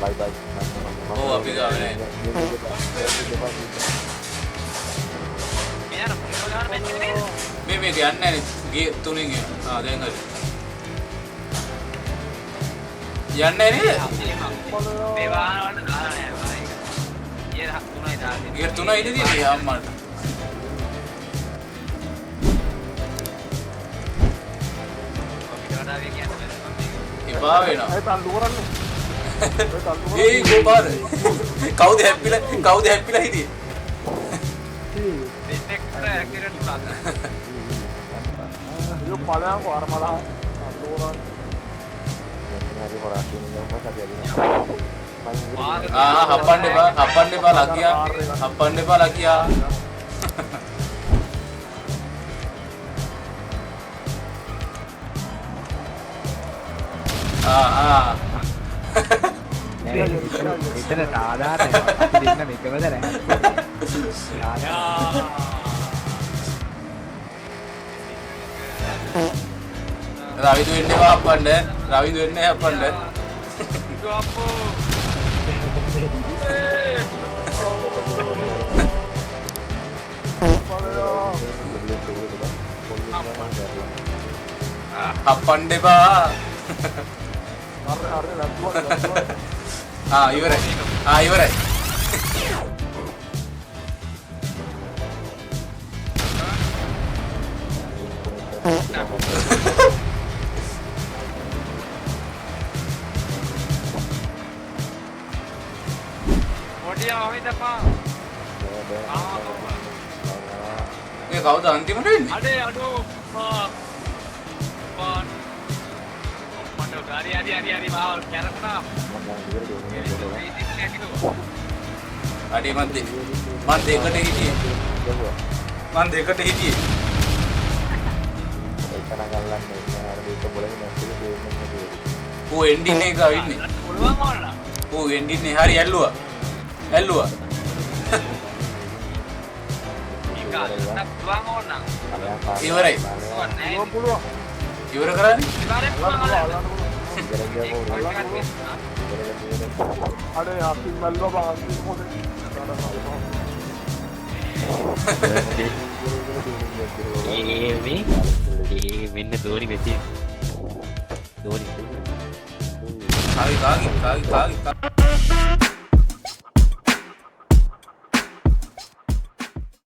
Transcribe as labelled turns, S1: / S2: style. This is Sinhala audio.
S1: Bye bye.
S2: Oh, අපි ගාවේ නෑ. මේ යන්නේ නැහැ ගේ තුනෙන් ගේ. දැන් හරි. යන්නේ නේද?
S3: මේ වාහන වල දාලා නෑ බායික.
S2: ගේ තුනයි ඉඳී අම්මට. ඉබා වෙනවා.
S1: ඒ තල්ලු කරන්නේ.
S2: ඒ ගෝපාද. කවුද හැප්පිලා හිටියේ?
S1: Yo palang ko arma lang.
S2: හප්පන්න එපා ලකියා.
S4: ඉතන සාධාරණයි. අපි දෙන්න මේකමද නැහැ.
S2: රවිදු වෙන්නේ හප්පන්න. රවිදු වෙන්නේ හප්පන්න. හප්පන්න එපා. ඉවරයි. මේ කවුද අන්තිමට වෙන්නේ?
S3: අඩේ අඩෝ හරි මාව කැරකුණා.
S2: අඩේ මන් දෙකට හිටියේ. ඌ එන්ඩින් එක ඉන්නේ. ඌ එන්ඩින් එක හරි ඇල්ලුවා. ඉවරයි. ඉවර කරන්නේ?
S1: Ada yang asin malu bang asin mode.
S4: මෙන්න දෝනි මෙති දෝනි
S2: කාගේ